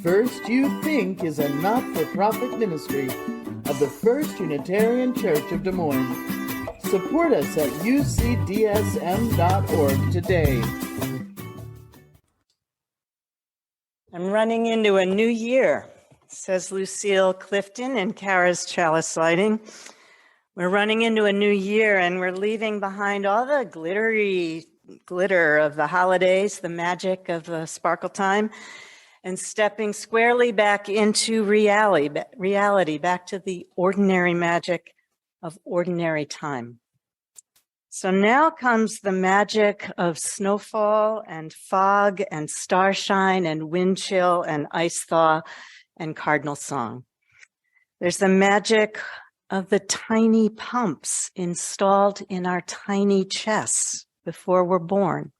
First You Think is a not-for-profit ministry of the First Unitarian Church of Des Moines. Support us at ucdsm.org today. I'm running into a new year, says Lucille Clifton in Kara's Chalice Lighting. We're running into a new year and we're leaving behind all the glitter of the holidays, the magic of the sparkle time, and stepping squarely back into reality, back to the ordinary magic of ordinary time. So now comes the magic of snowfall and fog and starshine and wind chill and ice thaw and cardinal song. There's the magic of the tiny pumps installed in our tiny chests before we're born.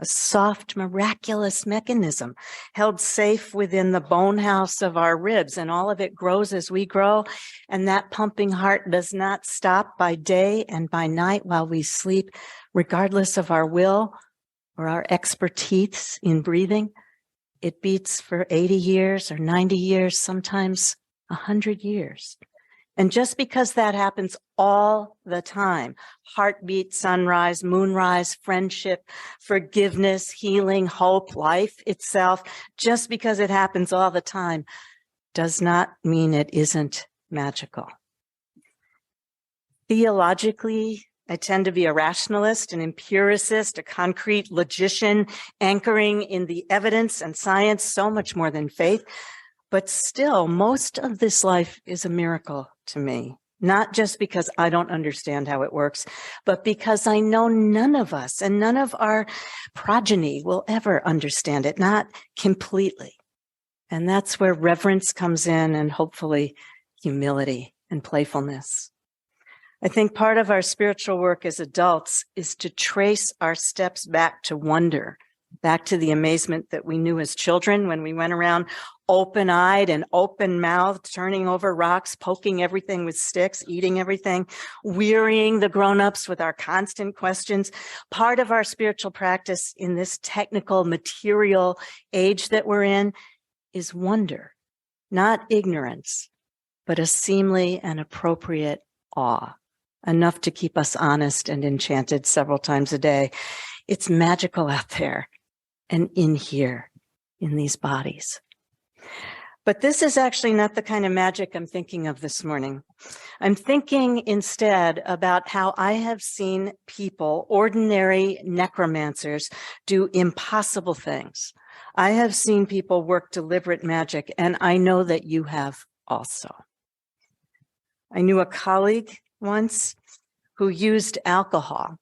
A soft, miraculous mechanism held safe within the bone house of our ribs, and all of it grows as we grow. And that pumping heart does not stop by day and by night while we sleep, regardless of our will or our expertise in breathing. It beats for 80 years or 90 years, sometimes 100 years. And just because that happens all the time, heartbeat, sunrise, moonrise, friendship, forgiveness, healing, hope, life itself, just because it happens all the time does not mean it isn't magical. Theologically, I tend to be a rationalist, an empiricist, a concrete logician, anchoring in the evidence and science so much more than faith. But still, most of this life is a miracle to me, not just because I don't understand how it works, but because I know none of us and none of our progeny will ever understand it, not completely. And that's where reverence comes in, and hopefully humility and playfulness. I think part of our spiritual work as adults is to trace our steps back to wonder, back to the amazement that we knew as children when we went around open-eyed and open-mouthed, turning over rocks, poking everything with sticks, eating everything, wearying the grown-ups with our constant questions. Part of our spiritual practice in this technical, material age that we're in is wonder, not ignorance, but a seemly and appropriate awe, enough to keep us honest and enchanted several times a day. It's magical out there and in here, in these bodies. But this is actually not the kind of magic I'm thinking of this morning. I'm thinking instead about how I have seen people, ordinary necromancers, do impossible things. I have seen people work deliberate magic, and I know that you have also. I knew a colleague once who used alcohol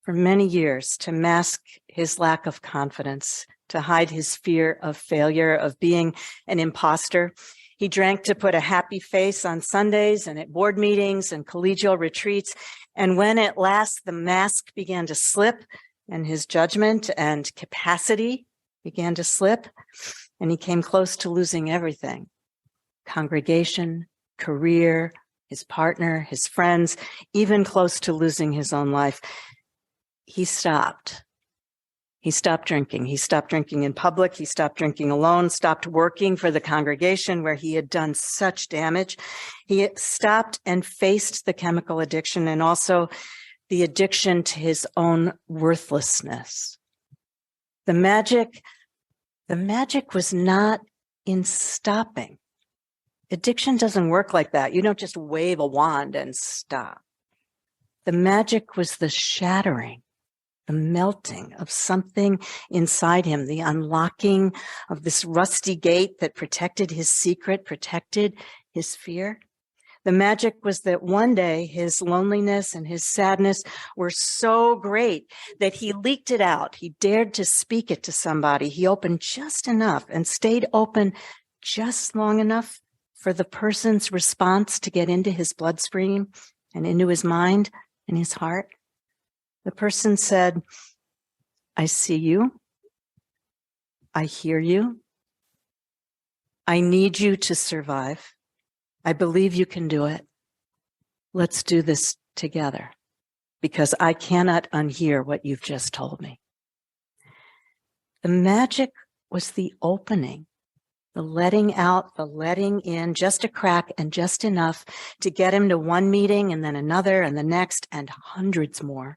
for many years to mask his lack of confidence, to hide his fear of failure, of being an imposter. He drank to put a happy face on Sundays and at board meetings and collegial retreats. And when at last the mask began to slip and his judgment and capacity began to slip, and he came close to losing everything, congregation, career, his partner, his friends, even close to losing his own life, he stopped. He stopped drinking. He stopped drinking in public. He stopped drinking alone, stopped working for the congregation where he had done such damage. He stopped and faced the chemical addiction and also the addiction to his own worthlessness. The magic was not in stopping. Addiction doesn't work like that. You don't just wave a wand and stop. The magic was the shattering, the melting of something inside him, the unlocking of this rusty gate that protected his secret, protected his fear. The magic was that one day his loneliness and his sadness were so great that he leaked it out. He dared to speak it to somebody. He opened just enough and stayed open just long enough for the person's response to get into his bloodstream and into his mind and his heart. The person said, "I see you. I hear you. I need you to survive. I believe you can do it. Let's do this together because I cannot unhear what you've just told me." The magic was the opening The letting out, the letting in, just a crack and just enough to get him to one meeting and then another and the next and hundreds more.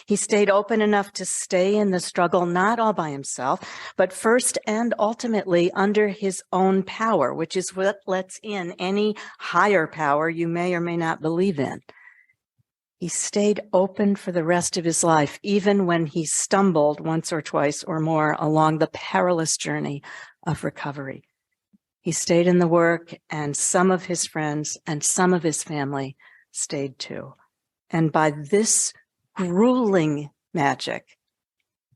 He stayed open enough to stay in the struggle, not all by himself, but first and ultimately under his own power, which is what lets in any higher power you may or may not believe in. He stayed open for the rest of his life, even when he stumbled once or twice or more along the perilous journey of recovery. He stayed in the work, and some of his friends and some of his family stayed too. And by this grueling magic,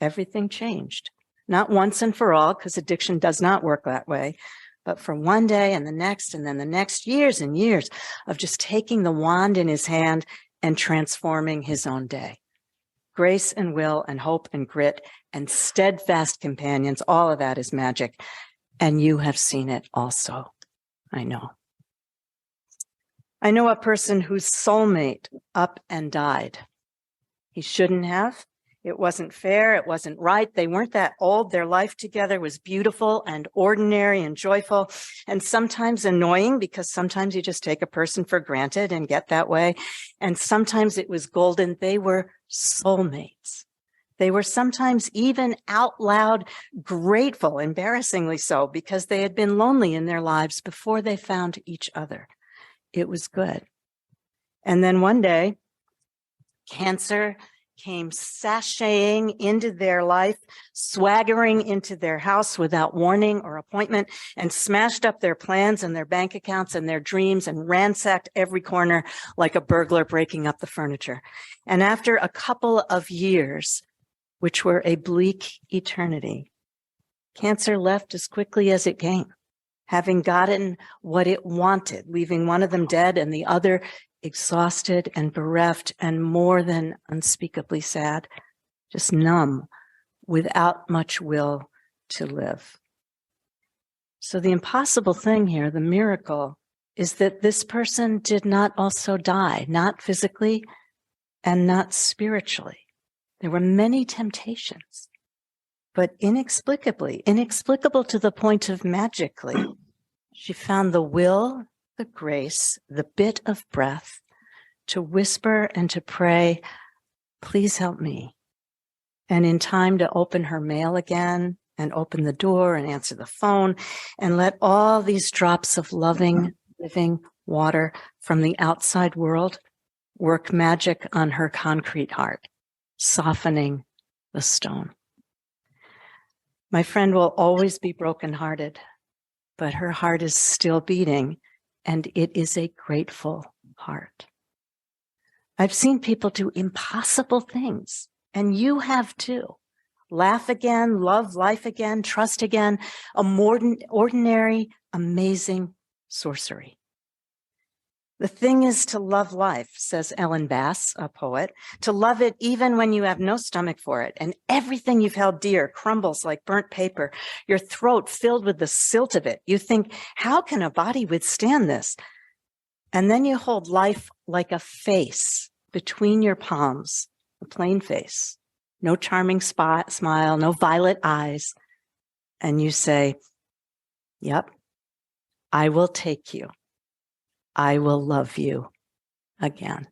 everything changed. Not once and for all, because addiction does not work that way, but for one day and the next, and then the next, years and years of just taking the wand in his hand and transforming his own day. Grace and will and hope and grit and steadfast companions, all of that is magic. And you have seen it also, I know. I know a person whose soulmate up and died. He shouldn't have. It wasn't fair. It wasn't right. They weren't that old. Their life together was beautiful and ordinary and joyful and sometimes annoying, because sometimes you just take a person for granted and get that way. And sometimes it was golden. They were soulmates. They were sometimes even out loud grateful, embarrassingly so, because they had been lonely in their lives before they found each other. It was good. And then one day, cancer came sashaying into their life, swaggering into their house without warning or appointment, and smashed up their plans and their bank accounts and their dreams and ransacked every corner like a burglar breaking up the furniture. And after a couple of years, which were a bleak eternity, cancer left as quickly as it came, having gotten what it wanted, leaving one of them dead and the other exhausted and bereft and more than unspeakably sad, just numb, without much will to live. So the impossible thing here, the miracle, is that this person did not also die, not physically and not spiritually. There were many temptations, but inexplicable to the point of magically, she found the will, the grace, the bit of breath to whisper and to pray, please help me. And in time to open her mail again and open the door and answer the phone and let all these drops of loving, living water from the outside world work magic on her concrete heart, softening the stone. My friend will always be brokenhearted, but her heart is still beating, and it is a grateful heart. I've seen people do impossible things, and you have too. Laugh again, love life again, trust again, a more ordinary, amazing sorcery. The thing is to love life, says Ellen Bass, a poet, to love it even when you have no stomach for it, and everything you've held dear crumbles like burnt paper, your throat filled with the silt of it. You think, how can a body withstand this? And then you hold life like a face between your palms, a plain face, no charming smile, no violet eyes. And you say, yep, I will take you. I will love you again.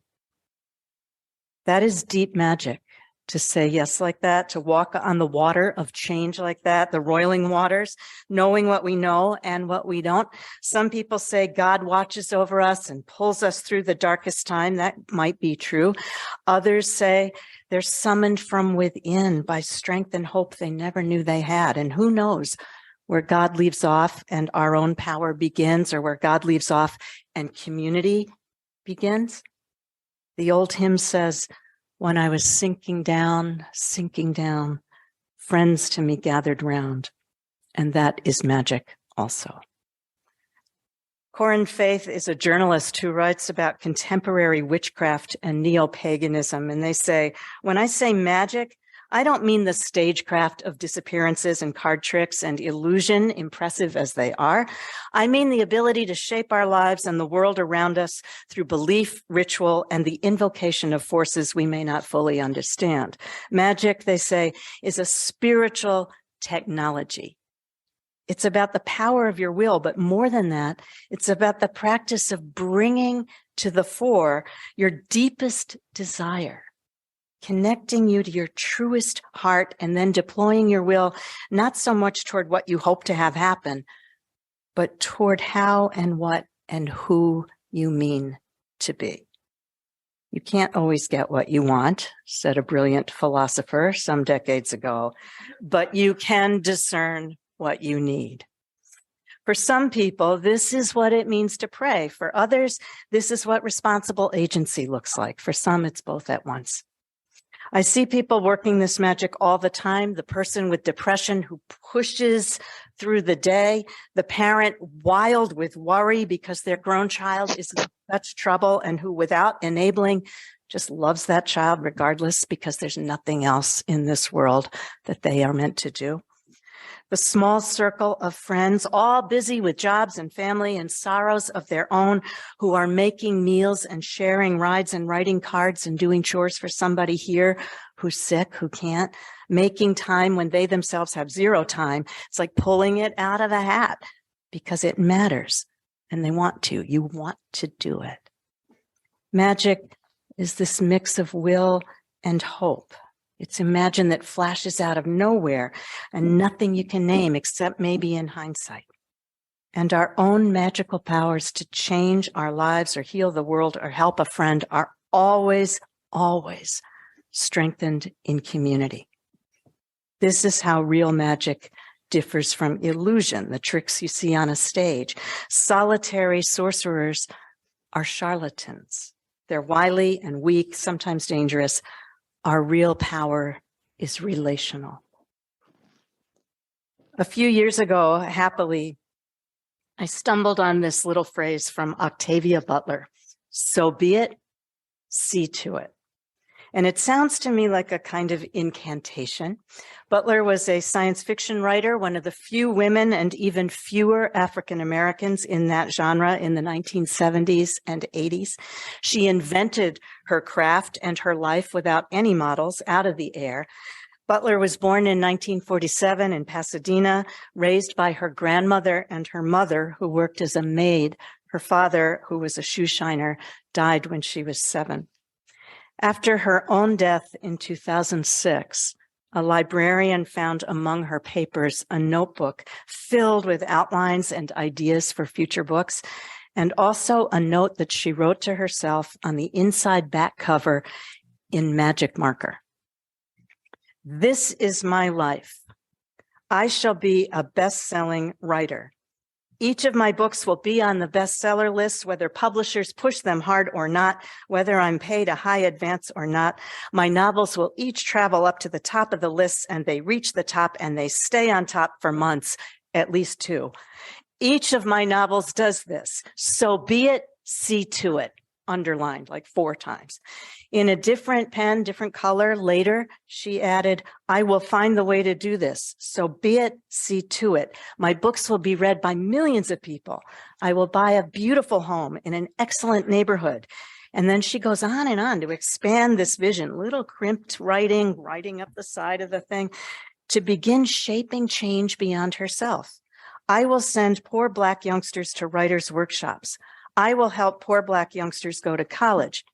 That is deep magic, to say yes like that, to walk on the water of change like that, the roiling waters, knowing what we know and what we don't. Some people say God watches over us and pulls us through the darkest time. That might be true. Others say they're summoned from within by strength and hope they never knew they had. And who knows where God leaves off and our own power begins, or where God leaves off and community begins. The old hymn says, when I was sinking down, friends to me gathered round. And that is magic also. Corinne Faith is a journalist who writes about contemporary witchcraft and neo-paganism. And they say, when I say magic, I don't mean the stagecraft of disappearances and card tricks and illusion, impressive as they are. I mean the ability to shape our lives and the world around us through belief, ritual, and the invocation of forces we may not fully understand. Magic, they say, is a spiritual technology. It's about the power of your will, but more than that, it's about the practice of bringing to the fore your deepest desire, connecting you to your truest heart, and then deploying your will, not so much toward what you hope to have happen, but toward how and what and who you mean to be. You can't always get what you want, said a brilliant philosopher some decades ago, but you can discern what you need. For some people, this is what it means to pray. For others, this is what responsible agency looks like. For some, it's both at once. I see people working this magic all the time. The person with depression who pushes through the day, the parent wild with worry because their grown child is in such trouble and who, without enabling, just loves that child regardless because there's nothing else in this world that they are meant to do. The small circle of friends, all busy with jobs and family and sorrows of their own, who are making meals and sharing rides and writing cards and doing chores for somebody here who's sick, who can't, making time when they themselves have zero time. It's like pulling it out of a hat because it matters and they want to. You want to do it. Magic is this mix of will and hope. It's imagine that flashes out of nowhere and nothing you can name except maybe in hindsight. And our own magical powers to change our lives or heal the world or help a friend are always, always strengthened in community. This is how real magic differs from illusion, the tricks you see on a stage. Solitary sorcerers are charlatans. They're wily and weak, sometimes dangerous. Our real power is relational. A few years ago, happily, I stumbled on this little phrase from Octavia Butler. So be it, see to it. And it sounds to me like a kind of incantation. Butler was a science fiction writer, one of the few women and even fewer African Americans in that genre in the 1970s and 80s. She invented her craft and her life without any models, out of the air. Butler was born in 1947 in Pasadena, raised by her grandmother and her mother, who worked as a maid. Her father, who was a shoe shiner, died when she was 7. After her own death in 2006, a librarian found among her papers a notebook filled with outlines and ideas for future books, and also a note that she wrote to herself on the inside back cover in magic marker. This is my life. I shall be a best-selling writer. Each of my books will be on the bestseller list, whether publishers push them hard or not, whether I'm paid a high advance or not. My novels will each travel up to the top of the list, and they reach the top and they stay on top for months, at least 2. Each of my novels does this. So be it, see to it, underlined like 4 times. In a different pen, different color, later, she added, I will find the way to do this. So be it, see to it. My books will be read by millions of people. I will buy a beautiful home in an excellent neighborhood. And then she goes on and on to expand this vision, little crimped writing up the side of the thing, to begin shaping change beyond herself. I will send poor Black youngsters to writers' workshops. I will help poor Black youngsters go to college.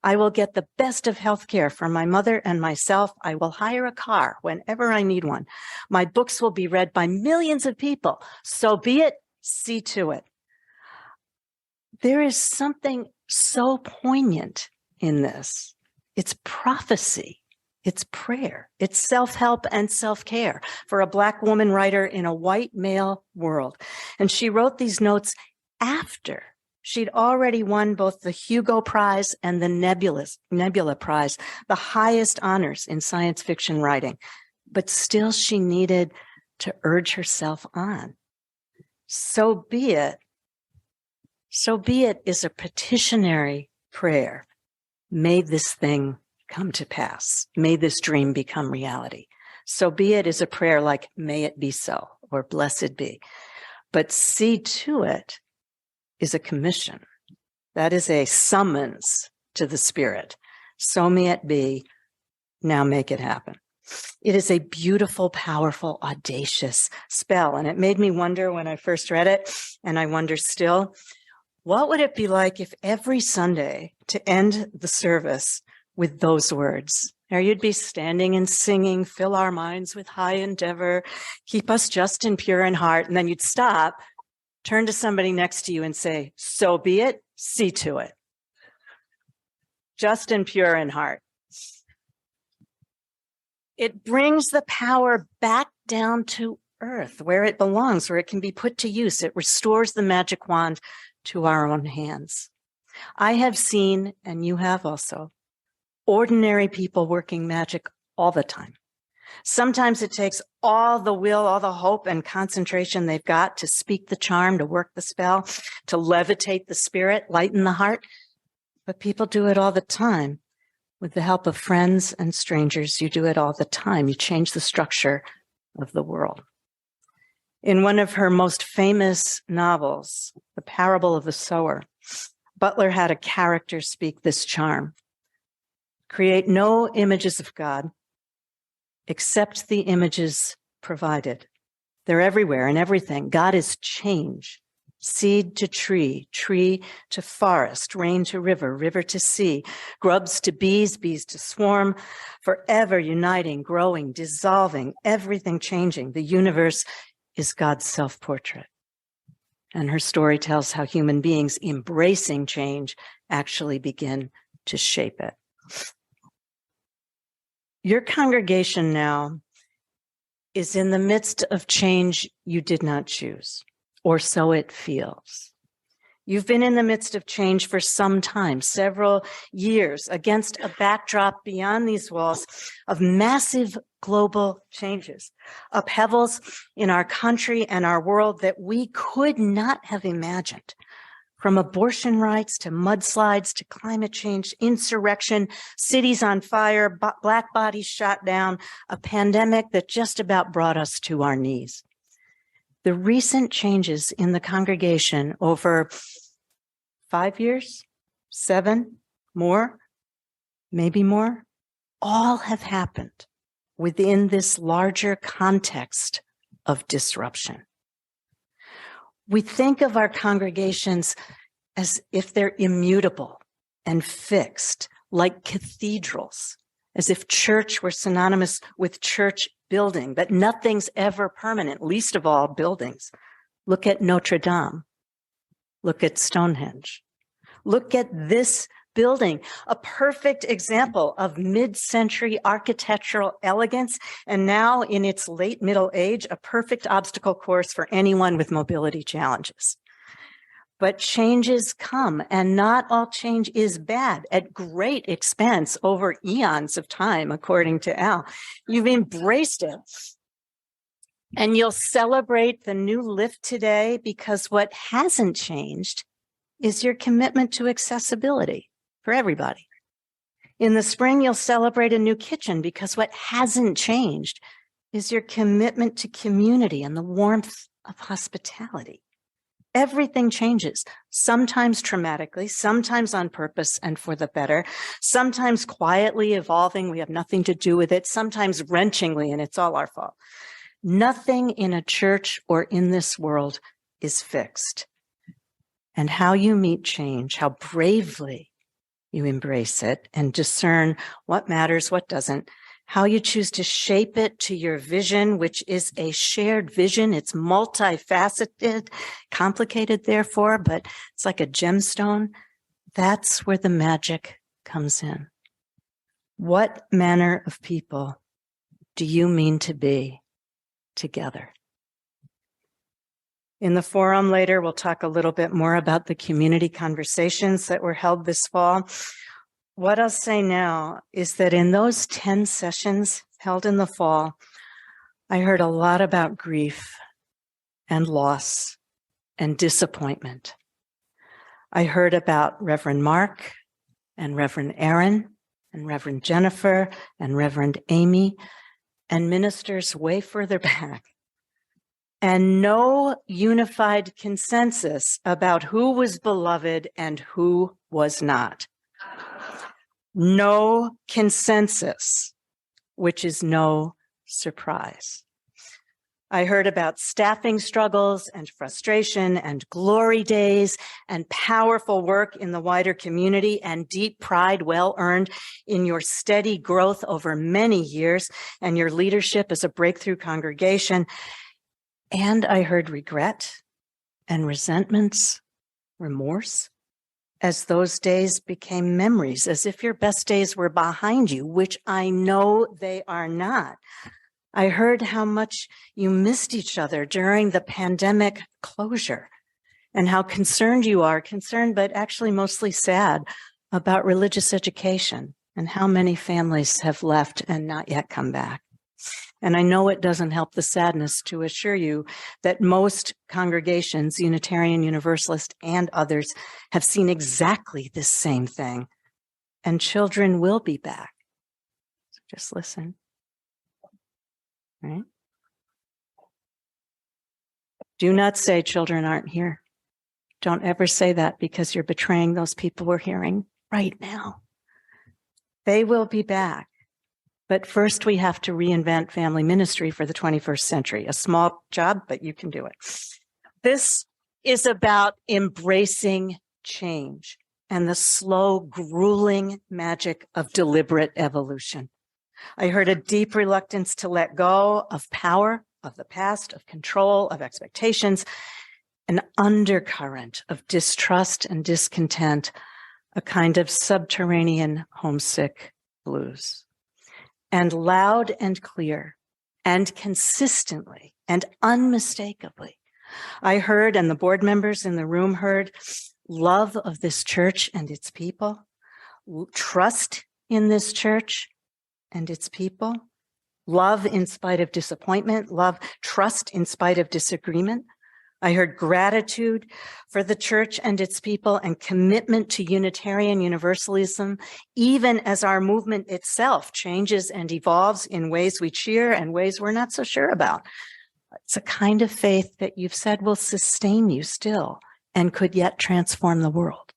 I will get the best of healthcare for my mother and myself. I will hire a car whenever I need one. My books will be read by millions of people. So be it, see to it. There is something so poignant in this. It's prophecy. It's prayer. It's self-help and self-care for a Black woman writer in a white male world. And she wrote these notes after she'd already won both the Hugo Prize and the Nebula Prize, the highest honors in science fiction writing. But still she needed to urge herself on. So be it. So be it is a petitionary prayer. May this thing come to pass. May this dream become reality. So be it is a prayer like, may it be so, or blessed be. But see to it is a commission. That is a summons to the spirit. So may it be. Now make it happen. It is a beautiful, powerful, audacious spell. And it made me wonder when I first read it, and I wonder still, what would it be like if every Sunday to end the service with those words? There you'd be standing and singing, fill our minds with high endeavor, keep us just and pure in heart. And then you'd stop, turn to somebody next to you and say, so be it, see to it. Just and pure in heart. It brings the power back down to earth where it belongs, where it can be put to use. It restores the magic wand to our own hands. I have seen, and you have also, ordinary people working magic all the time. Sometimes it takes all the will, all the hope and concentration they've got to speak the charm, to work the spell, to levitate the spirit, lighten the heart. But people do it all the time. With the help of friends and strangers, you do it all the time. You change the structure of the world. In one of her most famous novels, The Parable of the Sower, Butler had a character speak this charm. Create no images of God except the images provided. They're everywhere and everything. God is change. Seed to tree, tree to forest, rain to river, river to sea, grubs to bees, bees to swarm, forever uniting, growing, dissolving, everything changing. The universe is God's self-portrait. And her story tells how human beings embracing change actually begin to shape it. Your congregation now is in the midst of change you did not choose. Or so it feels. You've been in the midst of change for some time, several years, against a backdrop beyond these walls of massive global changes, upheavals in our country and our world that we could not have imagined. From abortion rights to mudslides to climate change, insurrection, cities on fire, black bodies shot down, a pandemic that just about brought us to our knees. The recent changes in the congregation over 5 years, 7, more, maybe more, all have happened within this larger context of disruption. We think of our congregations as if they're immutable and fixed, like cathedrals, as if church were synonymous with church building, that nothing's ever permanent, least of all buildings. Look at Notre Dame. Look at Stonehenge. Look at this building, a perfect example of mid-century architectural elegance, and now in its late middle age, a perfect obstacle course for anyone with mobility challenges. But changes come, and not all change is bad, at great expense over eons of time, according to Al. You've embraced it. And you'll celebrate the new lift today because what hasn't changed is your commitment to accessibility for everybody. In the spring, you'll celebrate a new kitchen because what hasn't changed is your commitment to community and the warmth of hospitality. Everything changes, sometimes traumatically, sometimes on purpose and for the better, sometimes quietly evolving, we have nothing to do with it, sometimes wrenchingly, and it's all our fault. Nothing in a church or in this world is fixed. And how you meet change, how bravely you embrace it and discern what matters, what doesn't, how you choose to shape it to your vision, which is a shared vision. It's multifaceted, complicated, therefore, but it's like a gemstone. That's where the magic comes in. What manner of people do you mean to be together? In the forum later, we'll talk a little bit more about the community conversations that were held this fall. What I'll say now is that in those 10 sessions held in the fall, I heard a lot about grief and loss and disappointment. I heard about Reverend Mark and Reverend Aaron and Reverend Jennifer and Reverend Amy and ministers way further back. And no unified consensus about who was beloved and who was not. No consensus. which is no surprise. I heard about staffing struggles and frustration and glory days and powerful work in the wider community and deep pride well earned in your steady growth over many years and your leadership as a breakthrough congregation. And I heard regret and resentments, remorse, as those days became memories, as if your best days were behind you, which I know they are not. I heard how much you missed each other during the pandemic closure and how concerned you are, but actually mostly sad about religious education and how many families have left and not yet come back. And I know it doesn't help the sadness to assure you that most congregations, Unitarian, Universalist, and others, have seen exactly this same thing. And children will be back. So just listen. Right? Do not say children aren't here. Don't ever say that, because you're betraying those people we're hearing right now. They will be back. But first we have to reinvent family ministry for the 21st century. A small job, but you can do it. This is about embracing change and the slow, grueling magic of deliberate evolution. I heard a deep reluctance to let go of power, of the past, of control, of expectations, an undercurrent of distrust and discontent, a kind of subterranean homesick blues. And loud and clear and consistently and unmistakably, I heard, and the board members in the room heard, love of this church and its people, trust in this church and its people, love in spite of disappointment, love, trust in spite of disagreement. I heard gratitude for the church and its people and commitment to Unitarian Universalism, even as our movement itself changes and evolves in ways we cheer and ways we're not so sure about. It's a kind of faith that you've said will sustain you still and could yet transform the world.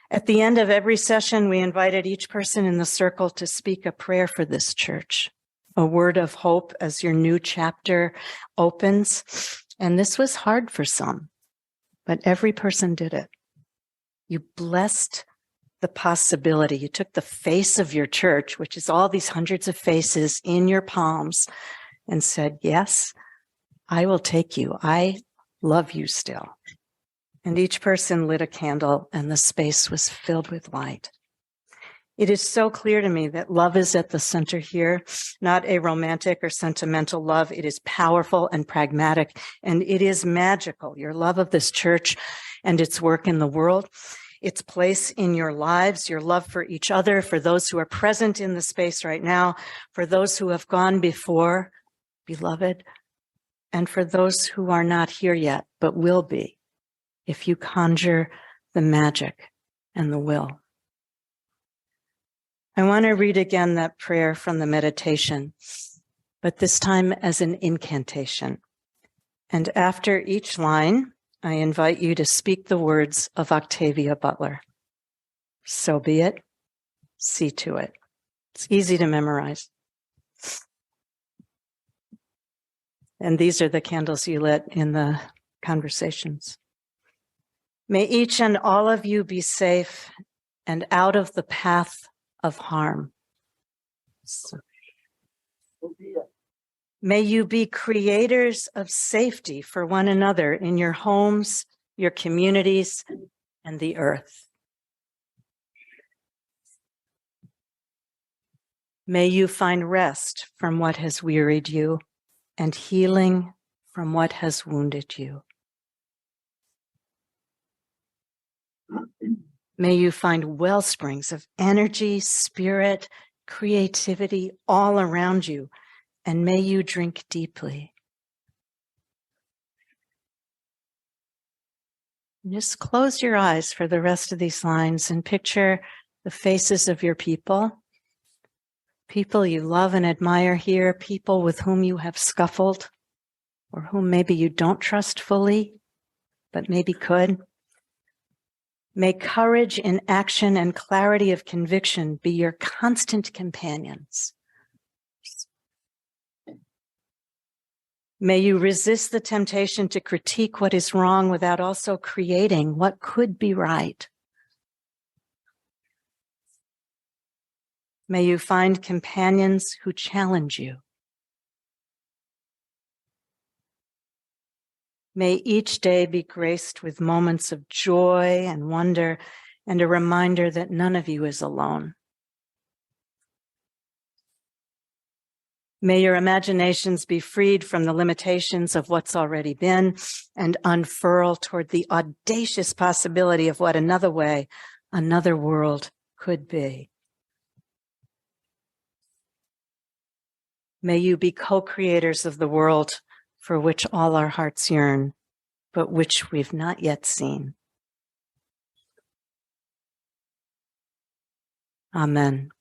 At the end of every session, we invited each person in the circle to speak a prayer for this church, a word of hope as your new chapter opens. And this was hard for some, but every person did it. You blessed the possibility. You took the face of your church, which is all these hundreds of faces, in your palms and said, yes, I will take you. I love you still. And each person lit a candle and the space was filled with light. It is so clear to me that love is at the center here, not a romantic or sentimental love. It is powerful and pragmatic, and it is magical. Your love of this church and its work in the world, its place in your lives, your love for each other, for those who are present in the space right now, for those who have gone before, beloved, and for those who are not here yet, but will be, if you conjure the magic and the will. I want to read again that prayer from the meditation, but this time as an incantation. And after each line, I invite you to speak the words of Octavia Butler. So be it, see to it. It's easy to memorize. And these are the candles you lit in the conversations. May each and all of you be safe and out of the path of harm. May you be creators of safety for one another in your homes, your communities, and the earth. May you find rest from what has wearied you and healing from what has wounded you. May you find well springs of energy, spirit, creativity all around you, and may you drink deeply. Just close your eyes for the rest of these lines and picture the faces of your people, people you love and admire here, people with whom you have scuffled, or whom maybe you don't trust fully, but maybe could. May courage in action and clarity of conviction be your constant companions. May you resist the temptation to critique what is wrong without also creating what could be right. May you find companions who challenge you. May each day be graced with moments of joy and wonder and a reminder that none of you is alone. May your imaginations be freed from the limitations of what's already been and unfurl toward the audacious possibility of what another way, another world could be. May you be co-creators of the world for which all our hearts yearn, but which we've not yet seen. Amen.